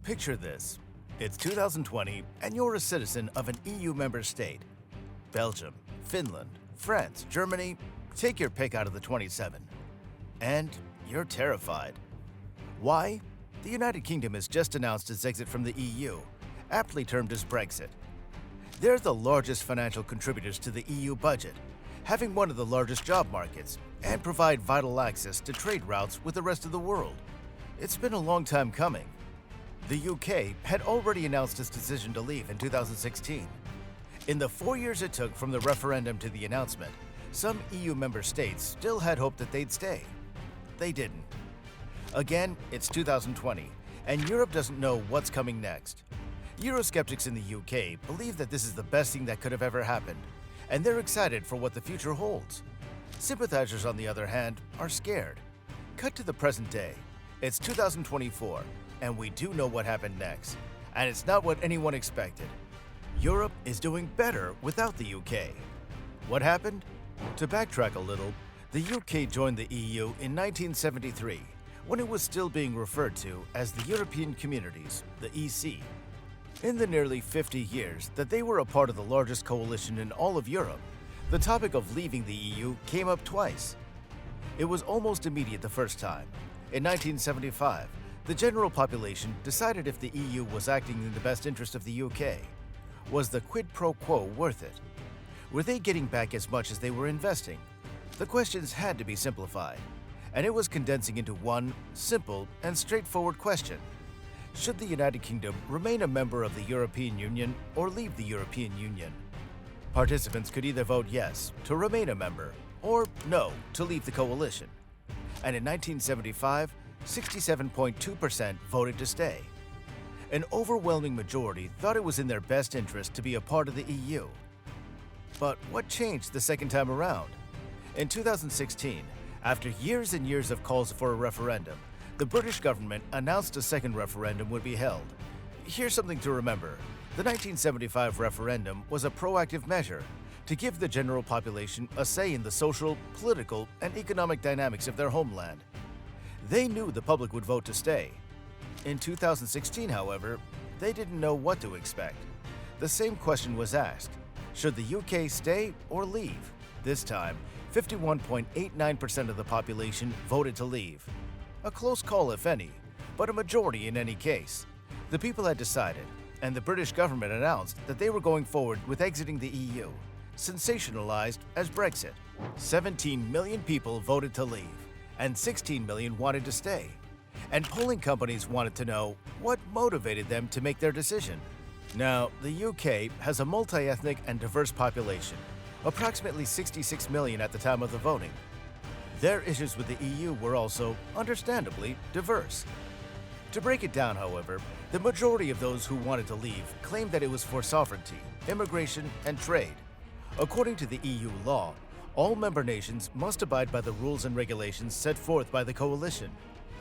Picture this. It's 2020 and you're a citizen of an EU member state. Belgium, Finland, France, Germany, take your pick out of the 27. And you're terrified. Why? The United Kingdom has just announced its exit from the EU, aptly termed as Brexit. They're the largest financial contributors to the EU budget, having one of the largest job markets, and provide vital access to trade routes with the rest of the world. It's been a long time coming. The UK had already announced its decision to leave in 2016. In the 4 years it took from the referendum to the announcement, some EU member states still had hope that they'd stay. They didn't. Again, it's 2020, and Europe doesn't know what's coming next. Eurosceptics in the UK believe that this is the best thing that could have ever happened, and they're excited for what the future holds. Sympathizers, on the other hand, are scared. Cut to the present day. It's 2024, and we do know what happened next, and it's not what anyone expected. Europe is doing better without the UK. What happened? To backtrack a little, the UK joined the EU in 1973, when it was still being referred to as the European Communities, the EC. In the nearly 50 years that they were a part of the largest coalition in all of Europe, the topic of leaving the EU came up twice. It was almost immediate the first time. In 1975, the general population decided if the EU was acting in the best interest of the UK. Was the quid pro quo worth it? Were they getting back as much as they were investing? The questions had to be simplified, and it was condensing into one simple and straightforward question. Should the United Kingdom remain a member of the European Union or leave the European Union? Participants could either vote yes, to remain a member, or no, to leave the coalition. And in 1975, 67.2% voted to stay. An overwhelming majority thought it was in their best interest to be a part of the EU. But what changed the second time around? In 2016, after years and years of calls for a referendum, the British government announced a second referendum would be held. Here's something to remember. The 1975 referendum was a proactive measure to give the general population a say in the social, political, and economic dynamics of their homeland. They knew the public would vote to stay. In 2016, however, they didn't know what to expect. The same question was asked. Should the UK stay or leave? This time, 51.89% of the population voted to leave. A close call, if any, but a majority in any case. The people had decided, and the British government announced that they were going forward with exiting the EU, sensationalized as Brexit. 17 million people voted to leave, and 16 million wanted to stay. And polling companies wanted to know what motivated them to make their decision. Now, the UK has a multi-ethnic and diverse population, approximately 66 million at the time of the voting. Their issues with the EU were also, understandably, diverse. To break it down, however, the majority of those who wanted to leave claimed that it was for sovereignty, immigration, and trade. According to the EU law, all member nations must abide by the rules and regulations set forth by the coalition.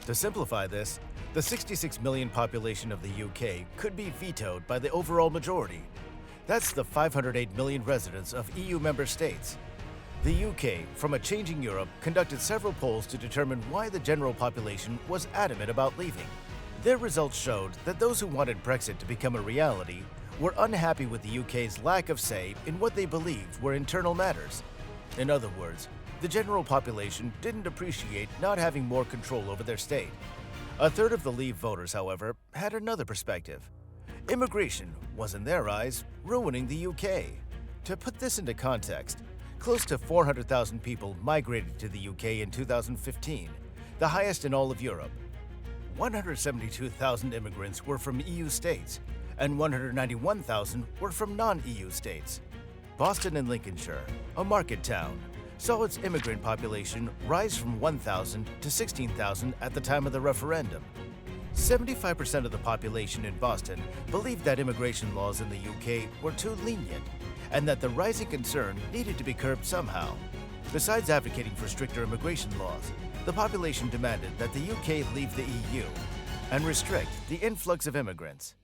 To simplify this, the 66 million population of the UK could be vetoed by the overall majority. That's the 508 million residents of EU member states. The UK, from a changing Europe, conducted several polls to determine why the general population was adamant about leaving. Their results showed that those who wanted Brexit to become a reality were unhappy with the UK's lack of say in what they believed were internal matters. In other words, the general population didn't appreciate not having more control over their state. A third of the Leave voters, however, had another perspective. Immigration was, in their eyes, ruining the UK. To put this into context, close to 400,000 people migrated to the UK in 2015, the highest in all of Europe. 172,000 immigrants were from EU states, and 191,000 were from non-EU states. Boston and Lincolnshire, a market town, saw its immigrant population rise from 1,000 to 16,000 at the time of the referendum. 75% of the population in Boston believed that immigration laws in the UK were too lenient, and that the rising concern needed to be curbed somehow. Besides advocating for stricter immigration laws, the population demanded that the UK leave the EU and restrict the influx of immigrants.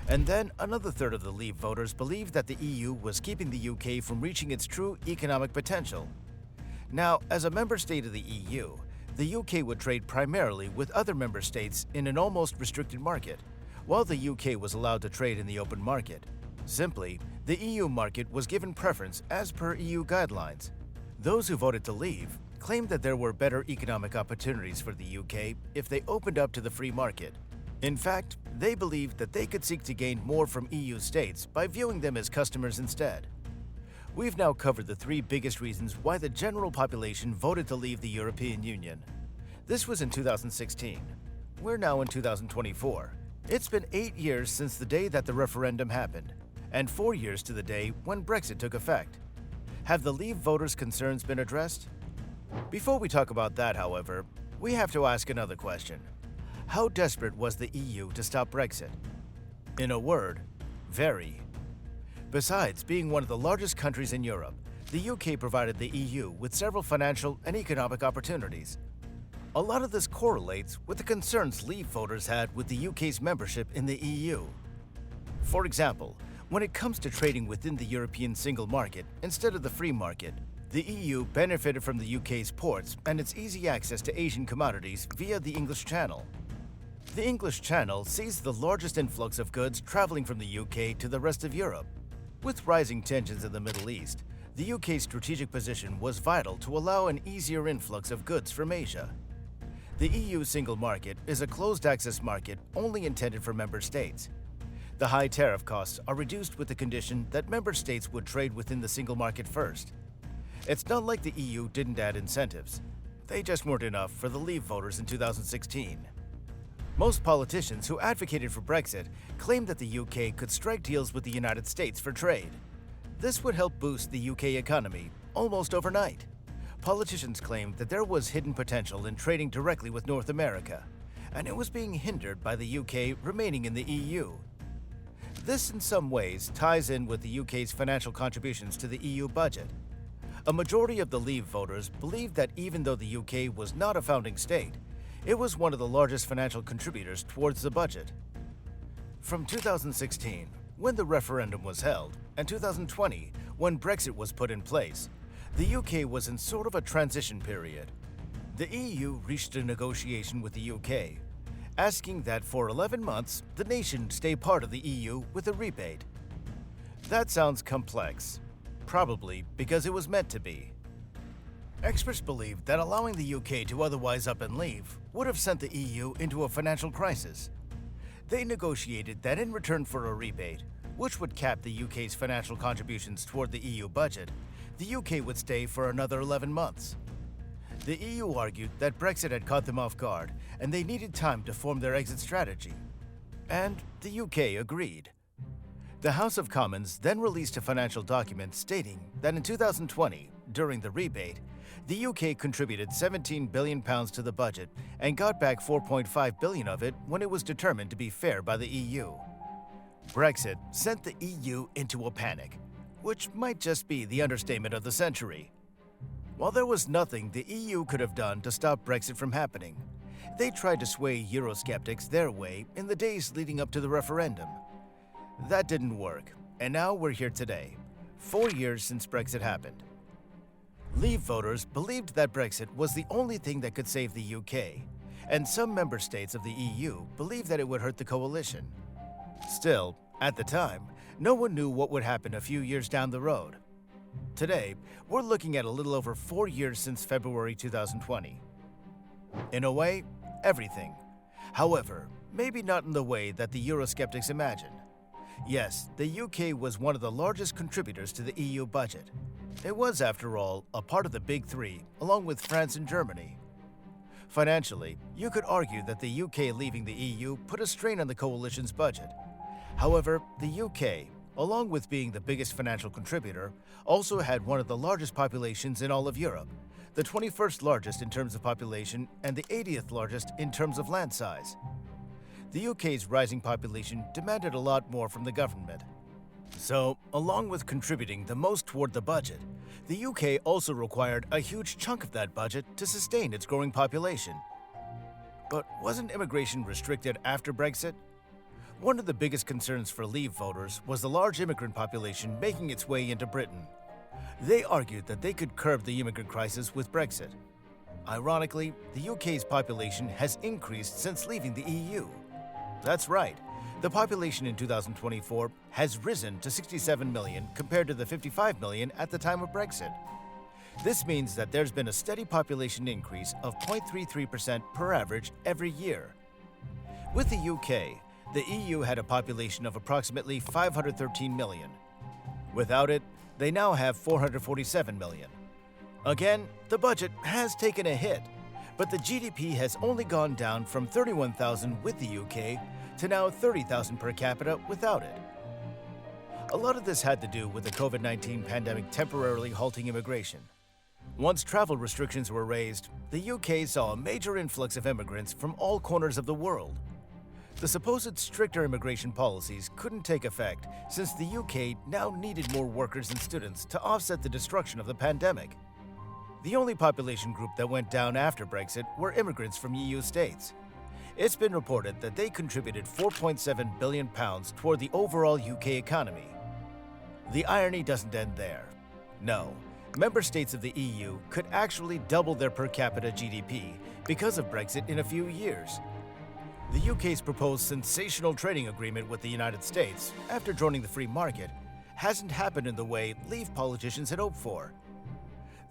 And then another third of the Leave voters believed that the EU was keeping the UK from reaching its true economic potential. Now, as a member state of the EU, the UK would trade primarily with other member states in an almost restricted market, while the UK was allowed to trade in the open market. Simply, the EU market was given preference as per EU guidelines. Those who voted to leave claimed that there were better economic opportunities for the UK if they opened up to the free market. In fact, they believed that they could seek to gain more from EU states by viewing them as customers instead. We've now covered the three biggest reasons why the general population voted to leave the European Union. This was in 2016. We're now in 2024. It's been 8 years since the day that the referendum happened, and 4 years to the day when Brexit took effect. Have the Leave voters' concerns been addressed? Before we talk about that, however, we have to ask another question. How desperate was the EU to stop Brexit? In a word, very. Besides being one of the largest countries in Europe, the UK provided the EU with several financial and economic opportunities. A lot of this correlates with the concerns Leave voters had with the UK's membership in the EU. For example, when it comes to trading within the European single market instead of the free market, the EU benefited from the UK's ports and its easy access to Asian commodities via the English Channel. The English Channel sees the largest influx of goods traveling from the UK to the rest of Europe. With rising tensions in the Middle East, the UK's strategic position was vital to allow an easier influx of goods from Asia. The EU single market is a closed-access market only intended for member states. The high tariff costs are reduced with the condition that member states would trade within the single market first. It's not like the EU didn't add incentives. They just weren't enough for the Leave voters in 2016. Most politicians who advocated for Brexit claimed that the UK could strike deals with the United States for trade. This would help boost the UK economy almost overnight. Politicians claimed that there was hidden potential in trading directly with North America, and it was being hindered by the UK remaining in the EU. This in some ways ties in with the UK's financial contributions to the EU budget. A majority of the Leave voters believed that even though the UK was not a founding state, it was one of the largest financial contributors towards the budget. From 2016, when the referendum was held, and 2020, when Brexit was put in place, the UK was in sort of a transition period. The EU reached a negotiation with the UK, asking that for 11 months, the nation stay part of the EU with a rebate. That sounds complex, probably because it was meant to be. Experts believe that allowing the UK to otherwise up and leave would have sent the EU into a financial crisis. They negotiated that in return for a rebate, which would cap the UK's financial contributions toward the EU budget, the UK would stay for another 11 months. The EU argued that Brexit had caught them off guard and they needed time to form their exit strategy. And the UK agreed. The House of Commons then released a financial document stating that in 2020, during the rebate, the UK contributed £17 billion to the budget and got back £4.5 billion of it when it was determined to be fair by the EU. Brexit sent the EU into a panic, which might just be the understatement of the century. While there was nothing the EU could have done to stop Brexit from happening, they tried to sway Eurosceptics their way in the days leading up to the referendum. That didn't work, and now we're here today, 4 years since Brexit happened. Leave voters believed that Brexit was the only thing that could save the UK, and some member states of the EU believed that it would hurt the coalition. Still, at the time, no one knew what would happen a few years down the road. Today, we're looking at a little over 4 years since February 2020. In a way, everything. However, maybe not in the way that the Eurosceptics imagine. Yes, the UK was one of the largest contributors to the EU budget. It was, after all, a part of the Big Three, along with France and Germany. Financially, you could argue that the UK leaving the EU put a strain on the coalition's budget. However, the UK, along with being the biggest financial contributor, also had one of the largest populations in all of Europe, the 21st largest in terms of population and the 80th largest in terms of land size. The UK's rising population demanded a lot more from the government. So, along with contributing the most toward the budget, the UK also required a huge chunk of that budget to sustain its growing population. But wasn't immigration restricted after Brexit? One of the biggest concerns for Leave voters was the large immigrant population making its way into Britain. They argued that they could curb the immigrant crisis with Brexit. Ironically, the UK's population has increased since leaving the EU. That's right. The population in 2024 has risen to 67 million compared to the 55 million at the time of Brexit. This means that there's been a steady population increase of 0.33% per average every year. With the UK, the EU had a population of approximately 513 million. Without it, they now have 447 million. Again, the budget has taken a hit, but the GDP has only gone down from 31,000 with the UK to now 30,000 per capita without it. A lot of this had to do with the COVID-19 pandemic temporarily halting immigration. Once travel restrictions were raised, the UK saw a major influx of immigrants from all corners of the world. The supposed stricter immigration policies couldn't take effect since the UK now needed more workers and students to offset the destruction of the pandemic. The only population group that went down after Brexit were immigrants from EU states. It's been reported that they contributed £4.7 billion toward the overall UK economy. The irony doesn't end there. No, member states of the EU could actually double their per capita GDP because of Brexit in a few years. The UK's proposed sensational trading agreement with the United States, after joining the free market, hasn't happened in the way Leave politicians had hoped for.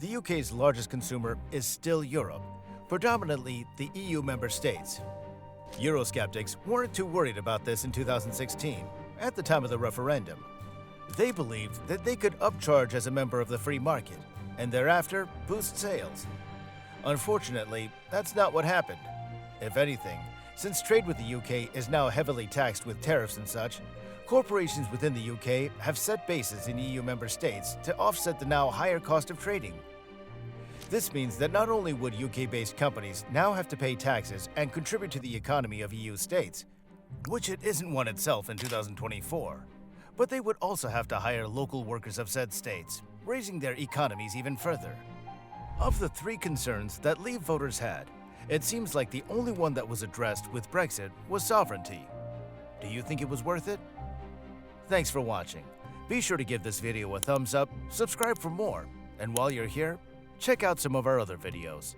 The UK's largest consumer is still Europe, predominantly the EU member states. Eurosceptics weren't too worried about this in 2016, at the time of the referendum. They believed that they could upcharge as a member of the free market, and thereafter boost sales. Unfortunately, that's not what happened. If anything, since trade with the UK is now heavily taxed with tariffs and such, corporations within the UK have set bases in EU member states to offset the now higher cost of trading. This means that not only would UK-based companies now have to pay taxes and contribute to the economy of EU states, which it isn't one itself in 2024, but they would also have to hire local workers of said states, raising their economies even further. Of the three concerns that Leave voters had, it seems like the only one that was addressed with Brexit was sovereignty. Do you think it was worth it? Thanks for watching. Be sure to give this video a thumbs up, subscribe for more, and while you're here, check out some of our other videos.